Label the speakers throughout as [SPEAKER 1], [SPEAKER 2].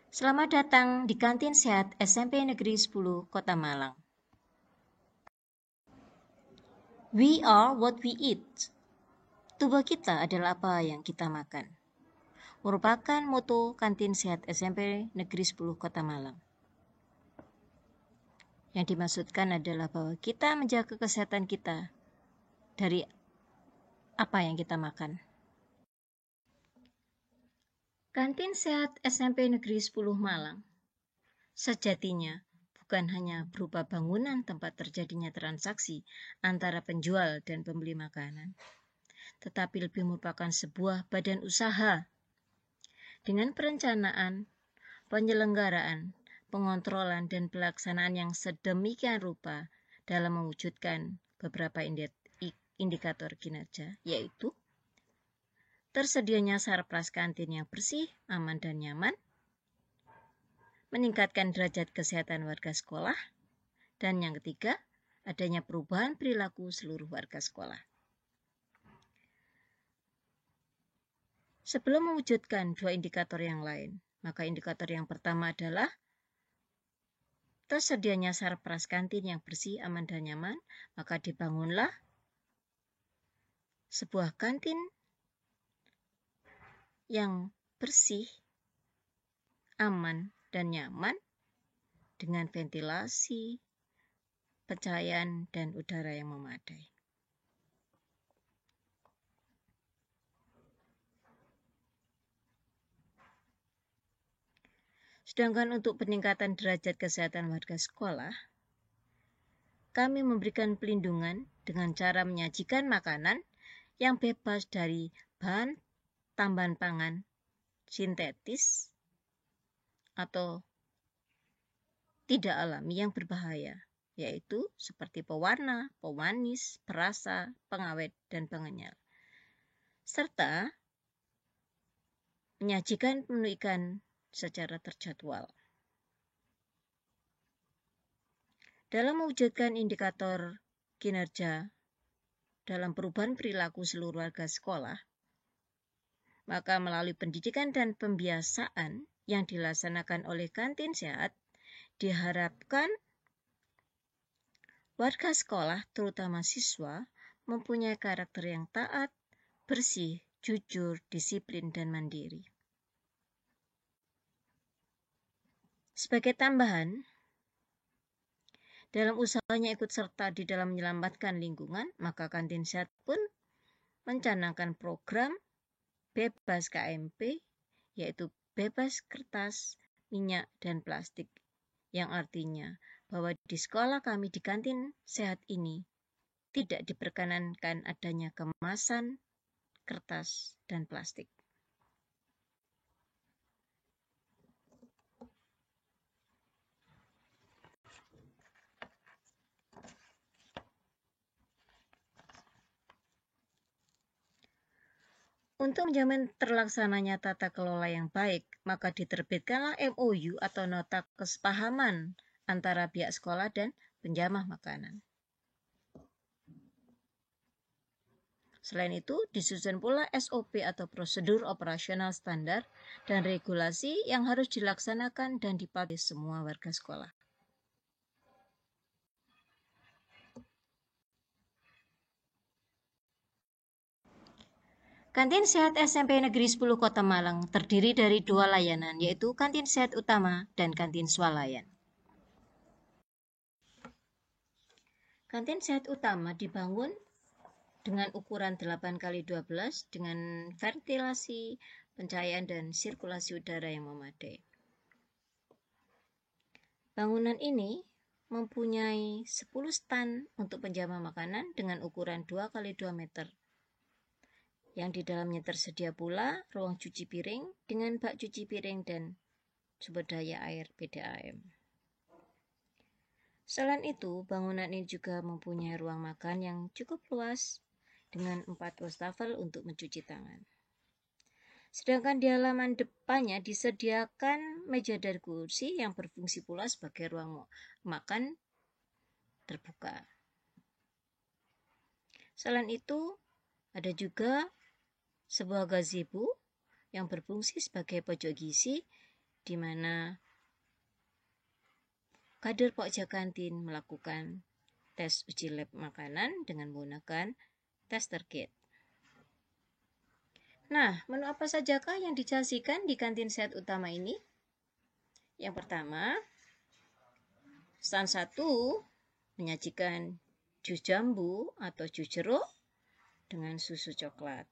[SPEAKER 1] Selamat datang di Kantin Sehat SMP Negeri 10 Kota Malang. We are what we eat. Tubuh kita adalah apa yang kita makan. Merupakan moto Kantin Sehat SMP Negeri 10 Kota Malang. Yang dimaksudkan adalah bahwa kita menjaga kesehatan kita dari apa yang kita makan. Kantin Sehat SMP Negeri 10 Malang sejatinya bukan hanya berupa bangunan tempat terjadinya transaksi antara penjual dan pembeli makanan, tetapi lebih merupakan sebuah badan usaha dengan perencanaan, penyelenggaraan, pengontrolan, dan pelaksanaan yang sedemikian rupa dalam mewujudkan beberapa indikator kinerja, yaitu tersedianya sarpras kantin yang bersih, aman, dan nyaman, meningkatkan derajat kesehatan warga sekolah, dan yang ketiga, adanya perubahan perilaku seluruh warga sekolah. Sebelum mewujudkan dua indikator yang lain, maka indikator yang pertama adalah tersedianya sarpras kantin yang bersih, aman, dan nyaman, maka dibangunlah sebuah kantin yang bersih, aman, dan nyaman dengan ventilasi, pencahayaan, dan udara yang memadai. Sedangkan untuk peningkatan derajat kesehatan warga sekolah, kami memberikan pelindungan dengan cara menyajikan makanan yang bebas dari bahan tambahan pangan sintetis atau tidak alami yang berbahaya, yaitu seperti pewarna, pemanis, perasa, pengawet, dan pengenyal. Serta menyajikan menu ikan secara terjadwal. Dalam mewujudkan indikator kinerja dalam perubahan perilaku seluruh warga sekolah, maka melalui pendidikan dan pembiasaan yang dilaksanakan oleh kantin sehat, diharapkan warga sekolah, terutama siswa, mempunyai karakter yang taat, bersih, jujur, disiplin, dan mandiri. Sebagai tambahan, dalam usahanya ikut serta di dalam menyelamatkan lingkungan, maka kantin sehat pun mencanangkan program bebas KMP, yaitu bebas kertas, minyak, dan plastik, yang artinya bahwa di sekolah kami di kantin sehat ini tidak diperkenankan adanya kemasan kertas dan plastik. Untuk menjamin terlaksananya tata kelola yang baik, maka diterbitkanlah MOU atau nota kesepahaman antara pihak sekolah dan penjamah makanan. Selain itu, disusun pula SOP atau prosedur operasional standar dan regulasi yang harus dilaksanakan dan dipatuhi semua warga sekolah. Kantin Sehat SMP Negeri 10 Kota Malang terdiri dari dua layanan, yaitu Kantin Sehat Utama dan Kantin Swalayan. Kantin Sehat Utama dibangun dengan ukuran 8x12 dengan ventilasi, pencahayaan, dan sirkulasi udara yang memadai. Bangunan ini mempunyai 10 stand untuk penjamah makanan dengan ukuran 2x2 meter. Yang di dalamnya tersedia pula ruang cuci piring dengan bak cuci piring dan sumber daya air PDAM. Selain itu, bangunan ini juga mempunyai ruang makan yang cukup luas dengan 4 wastafel untuk mencuci tangan. Sedangkan di halaman depannya disediakan meja dan kursi yang berfungsi pula sebagai ruang makan terbuka. Selain itu, ada juga sebuah gazebo yang berfungsi sebagai pojok gizi di mana kader Pokja Kantin melakukan tes uji lab makanan dengan menggunakan tester kit. Nah, menu apa sajakah yang disajikan di kantin sehat utama ini? Yang pertama, stand 1 menyajikan jus jambu atau jus jeruk dengan susu coklat.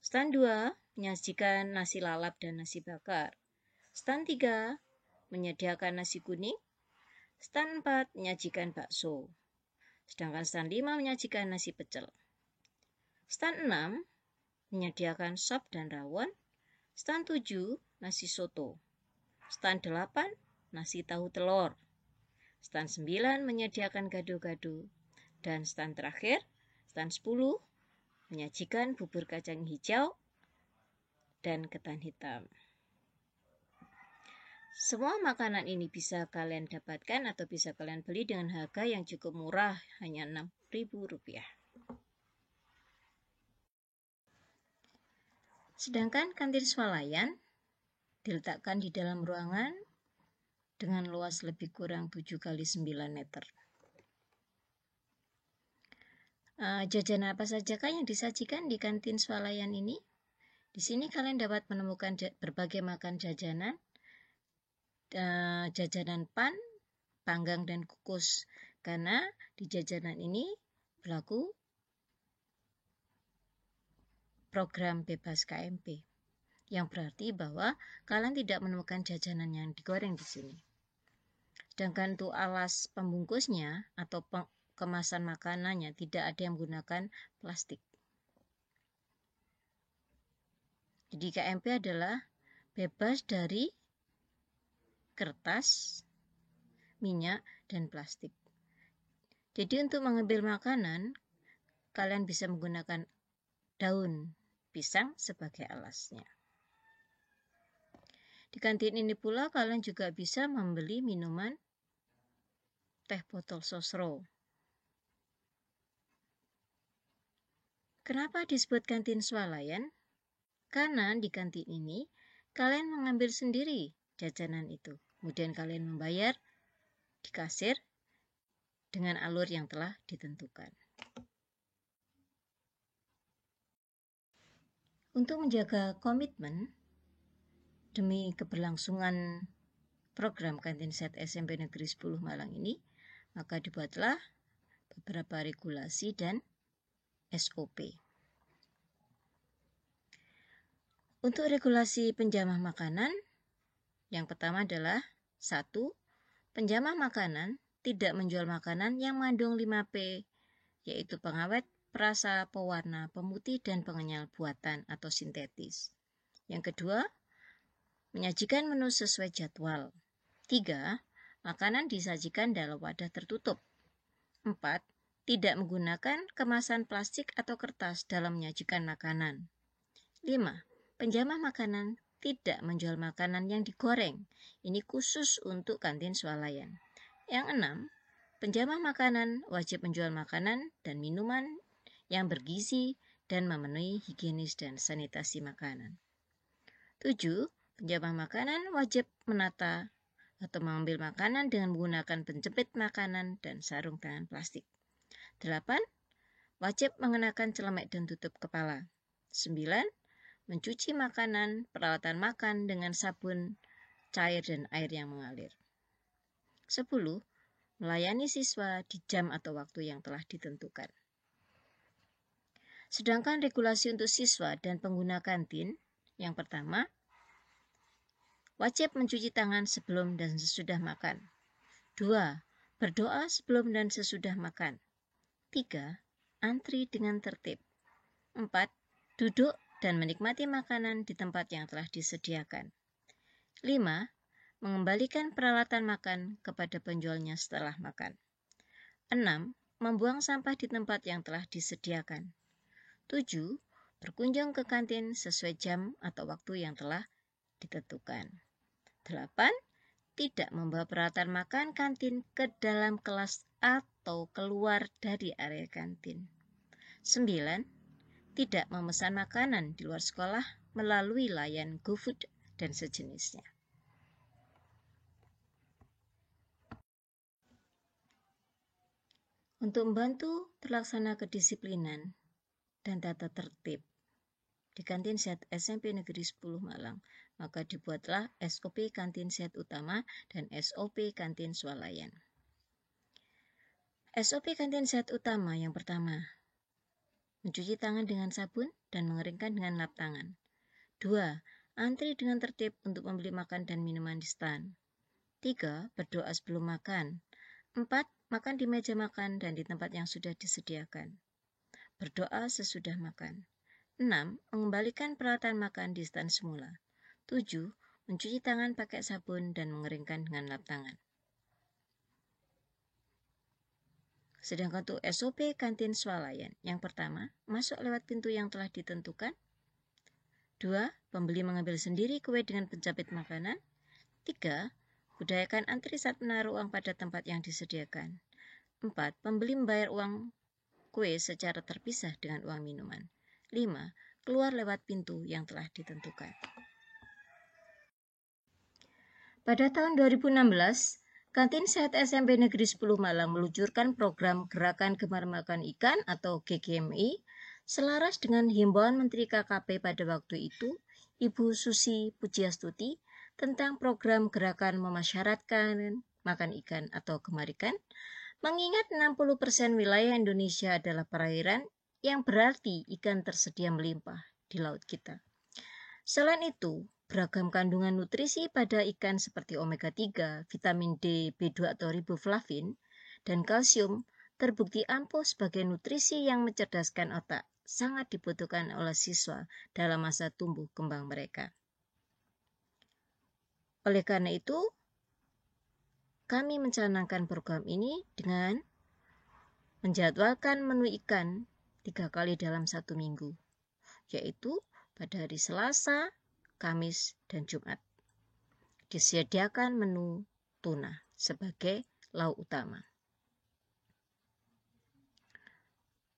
[SPEAKER 1] Stand 2 menyajikan nasi lalap dan nasi bakar. Stand 3 menyediakan nasi kuning. Stand 4 menyajikan bakso. Sedangkan stand 5 menyajikan nasi pecel. Stand 6 menyediakan sop dan rawon. Stand 7 nasi soto. Stand 8 nasi tahu telur. Stand 9 menyediakan gado-gado. Dan stand terakhir, stand 10 menyajikan bubur kacang hijau dan ketan hitam. Semua makanan ini bisa kalian dapatkan atau bisa kalian beli dengan harga yang cukup murah, hanya Rp6.000. Sedangkan kantin swalayan diletakkan di dalam ruangan dengan luas lebih kurang 7 kali 9 meter. Jajanan apa sajakah yang disajikan di kantin swalayan ini? Di sini kalian dapat menemukan berbagai makan jajanan, jajanan pan, panggang, dan kukus. Karena di jajanan ini berlaku program bebas KMP, yang berarti bahwa kalian tidak menemukan jajanan yang digoreng di sini. Sedangkan untuk alas pembungkusnya atau kemasan makanannya tidak ada yang menggunakan plastik. Jadi KMP adalah bebas dari kertas, minyak, dan plastik. Jadi untuk mengambil makanan, kalian bisa menggunakan daun pisang sebagai alasnya. Di kantin ini pula kalian juga bisa membeli minuman teh botol sosro. Kenapa disebut kantin swalayan? Karena di kantin ini kalian mengambil sendiri jajanan itu. Kemudian kalian membayar di kasir dengan alur yang telah ditentukan. Untuk menjaga komitmen demi keberlangsungan program Kantin Sehat SMP Negeri 10 Malang ini, maka dibuatlah beberapa regulasi dan SOP. Untuk regulasi penjamah makanan, yang pertama adalah 1. Penjamah makanan tidak menjual makanan yang mengandung 5P, yaitu pengawet, perasa, pewarna, pemutih, dan pengenyal buatan atau sintetis. Yang kedua, menyajikan menu sesuai jadwal. 3. Makanan disajikan dalam wadah tertutup. 4. Tidak menggunakan kemasan plastik atau kertas dalam menyajikan makanan. 5. Penjamah makanan tidak menjual makanan yang digoreng. Ini khusus untuk kantin swalayan. Yang 6. Penjamah makanan wajib menjual makanan dan minuman yang bergizi dan memenuhi higienis dan sanitasi makanan. 7. Penjamah makanan wajib menata atau mengambil makanan dengan menggunakan penjepit makanan dan sarung tangan plastik. 8. Wajib mengenakan celemek dan tutup kepala. 9. Mencuci makanan, peralatan makan dengan sabun, cair, dan air yang mengalir. 10. Melayani siswa di jam atau waktu yang telah ditentukan. Sedangkan regulasi untuk siswa dan pengguna kantin, yang pertama, wajib mencuci tangan sebelum dan sesudah makan. 2. Berdoa sebelum dan sesudah makan. 3. Antri dengan tertib. 4. Duduk dan menikmati makanan di tempat yang telah disediakan. 5. Mengembalikan peralatan makan kepada penjualnya setelah makan. 6. Membuang sampah di tempat yang telah disediakan. 7. Berkunjung ke kantin sesuai jam atau waktu yang telah ditentukan. 8. Tidak membawa peralatan makan kantin ke dalam kelas atau keluar dari area kantin. 9. Tidak memesan makanan di luar sekolah melalui layan GoFood dan sejenisnya. Untuk membantu terlaksana kedisiplinan dan tata tertib di Kantin Sehat SMP Negeri 10 Malang, maka dibuatlah SOP Kantin Sehat Utama dan SOP Kantin Swalayan. SOP Kantin Sehat Utama yang pertama, mencuci tangan dengan sabun dan mengeringkan dengan lap tangan. 2. Antri dengan tertib untuk membeli makan dan minuman di stand. 3. Berdoa sebelum makan. 4. Makan di meja makan dan di tempat yang sudah disediakan. Berdoa sesudah makan. 6. Mengembalikan peralatan makan di stand semula. 7. Mencuci tangan pakai sabun dan mengeringkan dengan lap tangan. Sedangkan untuk SOP Kantin Swalayan, yang pertama, masuk lewat pintu yang telah ditentukan. 2. Pembeli mengambil sendiri kue dengan pencapit makanan. 3. Budayakan antri saat menaruh uang pada tempat yang disediakan. 4. Pembeli membayar uang kue secara terpisah dengan uang minuman. 5. Keluar lewat pintu yang telah ditentukan. Pada tahun 2016, Kantin Sehat SMP Negeri 10 Malang meluncurkan program Gerakan Gemar Makan Ikan atau GGMI selaras dengan himbauan Menteri KKP pada waktu itu, Ibu Susi Pujiastuti, tentang program gerakan memasyaratkan makan ikan atau gemar ikan, mengingat 60% wilayah Indonesia adalah perairan yang berarti ikan tersedia melimpah di laut kita. Selain itu, beragam kandungan nutrisi pada ikan seperti omega 3, vitamin D, B2 atau riboflavin, dan kalsium terbukti ampuh sebagai nutrisi yang mencerdaskan otak, sangat dibutuhkan oleh siswa dalam masa tumbuh kembang mereka. Oleh karena itu, kami mencanangkan program ini dengan menjadwalkan menu ikan 3 kali dalam 1 minggu, yaitu pada hari Selasa, Kamis, dan Jumat. Disediakan menu tuna sebagai lauk utama.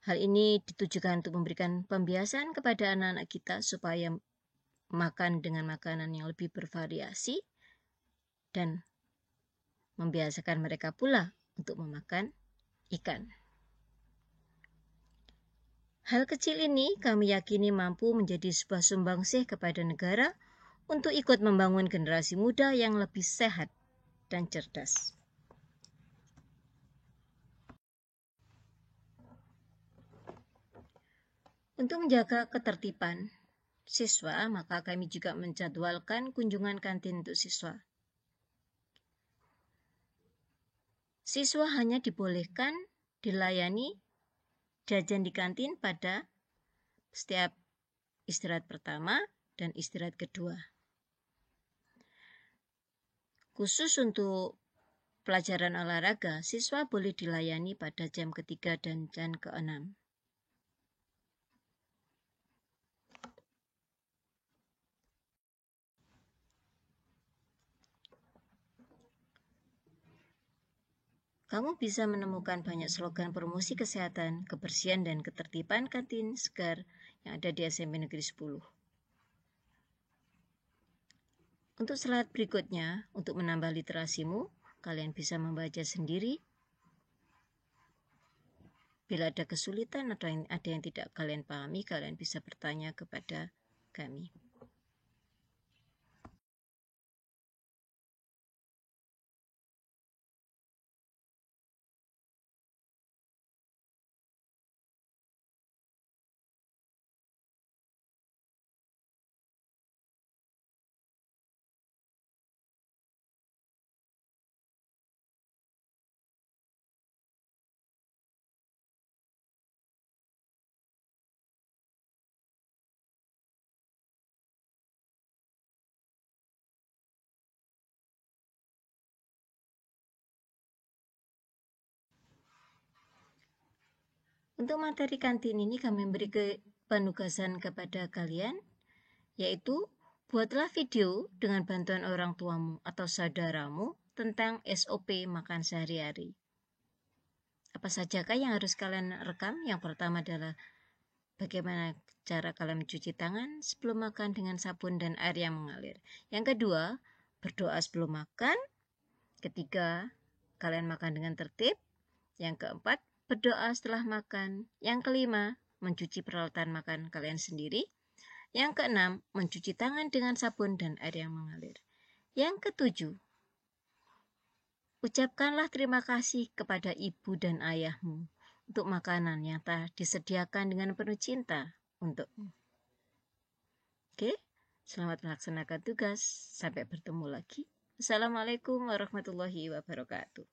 [SPEAKER 1] Hal ini ditujukan untuk memberikan pembiasaan kepada anak-anak kita supaya makan dengan makanan yang lebih bervariasi dan membiasakan mereka pula untuk memakan ikan. Hal kecil ini kami yakini mampu menjadi sebuah sumbangsih kepada negara untuk ikut membangun generasi muda yang lebih sehat dan cerdas. Untuk menjaga ketertiban siswa, maka kami juga menjadwalkan kunjungan kantin untuk siswa. Siswa hanya dibolehkan dilayani jajan di kantin pada setiap istirahat pertama dan istirahat kedua. Khusus untuk pelajaran olahraga, siswa boleh dilayani pada jam ketiga dan jam ke-6. Kamu bisa menemukan banyak slogan promosi kesehatan, kebersihan, dan ketertiban kantin segar yang ada di SMP Negeri 10. Untuk slide berikutnya, untuk menambah literasimu, kalian bisa membaca sendiri. Bila ada kesulitan atau ada yang tidak kalian pahami, kalian bisa bertanya kepada kami. Untuk materi kantin ini kami beri penugasan kepada kalian, yaitu buatlah video dengan bantuan orang tuamu atau saudaramu tentang SOP makan sehari-hari. Apa sajakah yang harus kalian rekam? Yang pertama adalah bagaimana cara kalian mencuci tangan sebelum makan dengan sabun dan air yang mengalir. Yang kedua, berdoa sebelum makan. Ketiga, kalian makan dengan tertib. Yang keempat, berdoa setelah makan. Yang kelima, mencuci peralatan makan kalian sendiri. Yang keenam, mencuci tangan dengan sabun dan air yang mengalir. Yang ketujuh, ucapkanlah terima kasih kepada ibu dan ayahmu untuk makanan yang telah disediakan dengan penuh cinta untukmu. Oke, selamat melaksanakan tugas. Sampai bertemu lagi. Assalamualaikum warahmatullahi wabarakatuh.